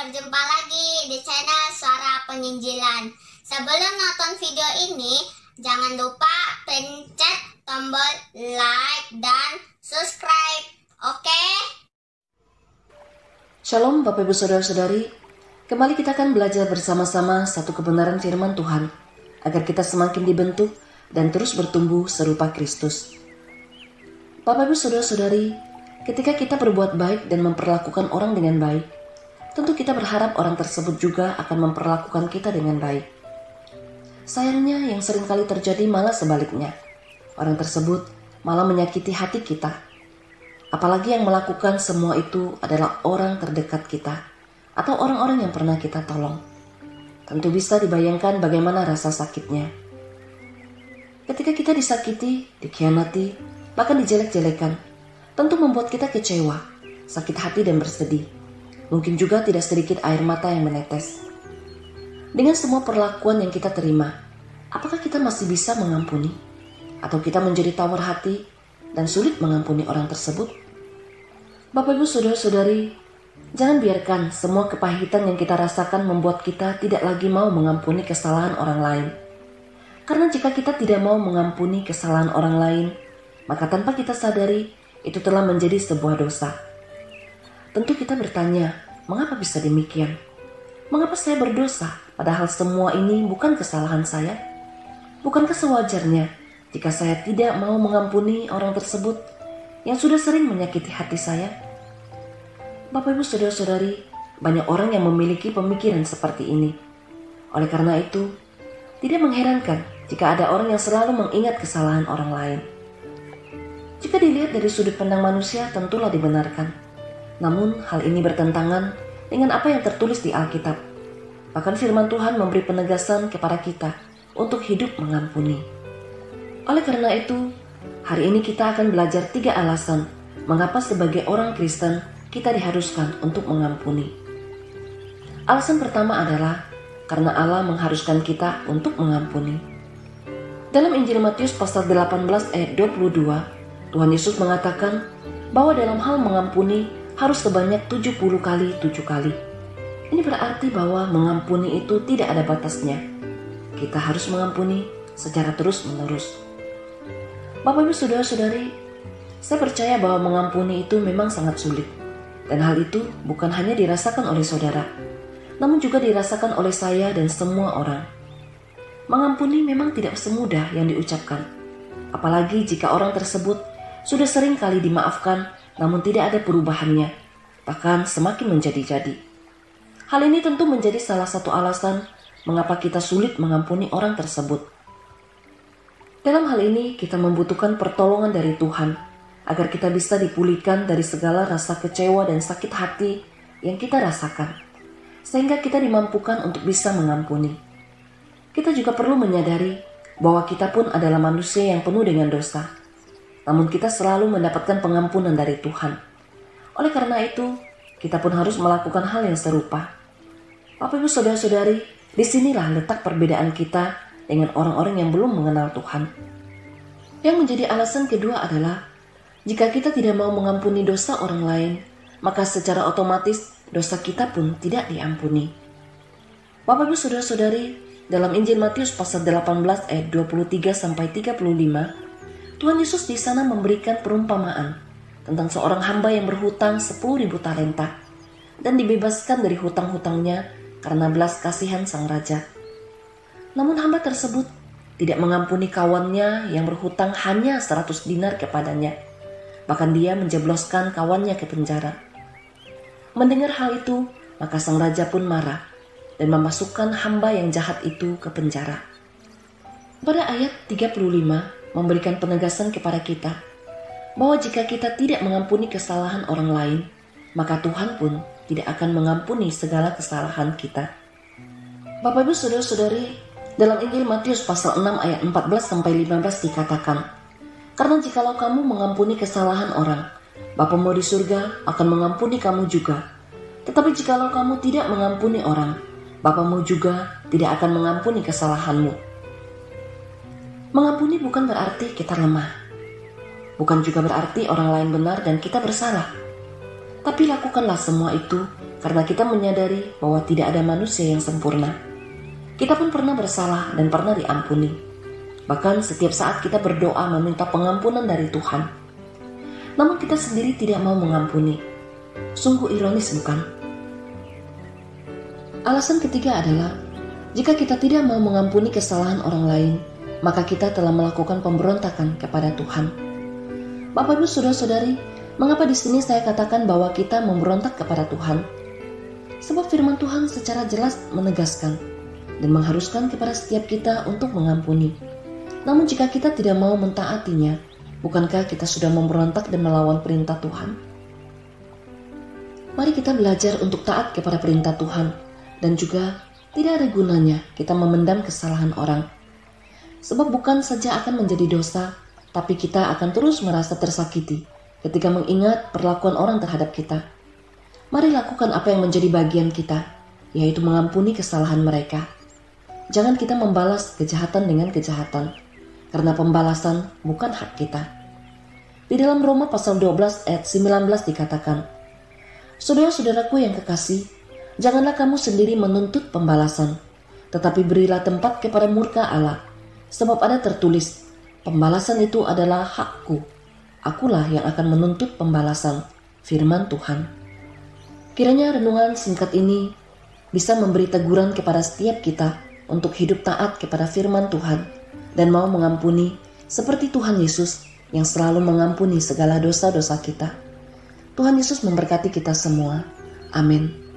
berjumpa lagi di channel Suara Penginjilan. Sebelum nonton video ini, jangan lupa pencet tombol like dan subscribe, oke? Shalom Bapak Ibu Saudara-saudari, kembali kita akan belajar bersama-sama satu kebenaran firman Tuhan, agar kita semakin dibentuk dan terus bertumbuh serupa Kristus. Bapak Ibu Saudara-saudari, ketika kita berbuat baik dan memperlakukan orang dengan baik, tentu kita berharap orang tersebut juga akan memperlakukan kita dengan baik. Sayangnya yang seringkali terjadi malah sebaliknya. Orang tersebut malah menyakiti hati kita. Apalagi yang melakukan semua itu adalah orang terdekat kita atau orang-orang yang pernah kita tolong. Tentu bisa dibayangkan bagaimana rasa sakitnya. Ketika kita disakiti, dikhianati, bahkan dijelek-jelekan, tentu membuat kita kecewa, sakit hati dan bersedih. Mungkin juga tidak sedikit air mata yang menetes. Dengan semua perlakuan yang kita terima, apakah kita masih bisa mengampuni? Atau kita menjadi tawar hati dan sulit mengampuni orang tersebut? Bapak Ibu Saudara-saudari, jangan biarkan semua kepahitan yang kita rasakan membuat kita tidak lagi mau mengampuni kesalahan orang lain. Karena jika kita tidak mau mengampuni kesalahan orang lain, maka tanpa kita sadari, itu telah menjadi sebuah dosa. Tentu kita bertanya, mengapa bisa demikian? Mengapa saya berdosa, padahal semua ini bukan kesalahan saya? Bukankah sewajarnya jika saya tidak mau mengampuni orang tersebut yang sudah sering menyakiti hati saya? Bapak Ibu Saudara-saudari, banyak orang yang memiliki pemikiran seperti ini. Oleh karena itu, tidak mengherankan jika ada orang yang selalu mengingat kesalahan orang lain. Jika dilihat dari sudut pandang manusia, tentulah dibenarkan. Namun, hal ini bertentangan dengan apa yang tertulis di Alkitab. Bahkan firman Tuhan memberi penegasan kepada kita untuk hidup mengampuni. Oleh karena itu, hari ini kita akan belajar 3 alasan mengapa sebagai orang Kristen kita diharuskan untuk mengampuni. Alasan pertama adalah karena Allah mengharuskan kita untuk mengampuni. Dalam Injil Matius pasal 18 ayat 22, Tuhan Yesus mengatakan bahwa dalam hal mengampuni harus sebanyak 70 kali 7 kali. Ini berarti bahwa mengampuni itu tidak ada batasnya. Kita harus mengampuni secara terus-menerus. Bapak Ibu Saudara-saudari, saya percaya bahwa mengampuni itu memang sangat sulit. Dan hal itu bukan hanya dirasakan oleh saudara, namun juga dirasakan oleh saya dan semua orang. Mengampuni memang tidak semudah yang diucapkan. Apalagi jika orang tersebut sudah sering kali dimaafkan, namun tidak ada perubahannya, bahkan semakin menjadi-jadi. Hal ini tentu menjadi salah satu alasan mengapa kita sulit mengampuni orang tersebut. Dalam hal ini, kita membutuhkan pertolongan dari Tuhan, agar kita bisa dipulihkan dari segala rasa kecewa dan sakit hati yang kita rasakan, sehingga kita dimampukan untuk bisa mengampuni. Kita juga perlu menyadari bahwa kita pun adalah manusia yang penuh dengan dosa. Namun kita selalu mendapatkan pengampunan dari Tuhan. Oleh karena itu, kita pun harus melakukan hal yang serupa. Bapak Ibu Saudara-saudari, disinilah letak perbedaan kita dengan orang-orang yang belum mengenal Tuhan. Yang menjadi alasan kedua adalah, jika kita tidak mau mengampuni dosa orang lain, maka secara otomatis dosa kita pun tidak diampuni. Bapak Ibu Saudara-saudari, dalam Injil Matius pasal 18 ayat 23-35, Tuhan Yesus di sana memberikan perumpamaan tentang seorang hamba yang berhutang 10.000 talenta dan dibebaskan dari hutang-hutangnya karena belas kasihan sang raja. Namun hamba tersebut tidak mengampuni kawannya yang berhutang hanya 100 dinar kepadanya. Bahkan dia menjebloskan kawannya ke penjara. Mendengar hal itu, maka sang raja pun marah dan memasukkan hamba yang jahat itu ke penjara. Pada ayat 35 memberikan penegasan kepada kita bahwa jika kita tidak mengampuni kesalahan orang lain, maka Tuhan pun tidak akan mengampuni segala kesalahan kita. Bapak Ibu Saudara-saudari, dalam Injil Matius pasal 6 ayat 14-15 dikatakan, karena jikalau kamu mengampuni kesalahan orang, Bapamu di surga akan mengampuni kamu juga. Tetapi jikalau kamu tidak mengampuni orang, Bapamu juga tidak akan mengampuni kesalahanmu. Mengampuni bukan berarti kita lemah. Bukan juga berarti orang lain benar dan kita bersalah. Tapi lakukanlah semua itu karena kita menyadari bahwa tidak ada manusia yang sempurna. Kita pun pernah bersalah dan pernah diampuni. Bahkan setiap saat kita berdoa meminta pengampunan dari Tuhan. Namun kita sendiri tidak mau mengampuni. Sungguh ironis, bukan? Alasan ketiga adalah, jika kita tidak mau mengampuni kesalahan orang lain, maka kita telah melakukan pemberontakan kepada Tuhan. Bapak Ibu saudara-saudari, mengapa di sini saya katakan bahwa kita memberontak kepada Tuhan? Sebab firman Tuhan secara jelas menegaskan dan mengharuskan kepada setiap kita untuk mengampuni. Namun jika kita tidak mau mentaatinya, bukankah kita sudah memberontak dan melawan perintah Tuhan? Mari kita belajar untuk taat kepada perintah Tuhan, dan juga tidak ada gunanya kita memendam kesalahan orang. Sebab bukan saja akan menjadi dosa, tapi kita akan terus merasa tersakiti ketika mengingat perlakuan orang terhadap kita. Mari lakukan apa yang menjadi bagian kita, yaitu mengampuni kesalahan mereka. Jangan kita membalas kejahatan dengan kejahatan, karena pembalasan bukan hak kita. Di dalam Roma pasal 12 ayat 19 dikatakan, "Saudara-saudaraku yang kekasih, janganlah kamu sendiri menuntut pembalasan, tetapi berilah tempat kepada murka Allah. Sebab ada tertulis, pembalasan itu adalah hakku. Akulah yang akan menuntut pembalasan," firman Tuhan. Kiranya renungan singkat ini bisa memberi teguran kepada setiap kita untuk hidup taat kepada firman Tuhan dan mau mengampuni seperti Tuhan Yesus yang selalu mengampuni segala dosa-dosa kita. Tuhan Yesus memberkati kita semua. Amin.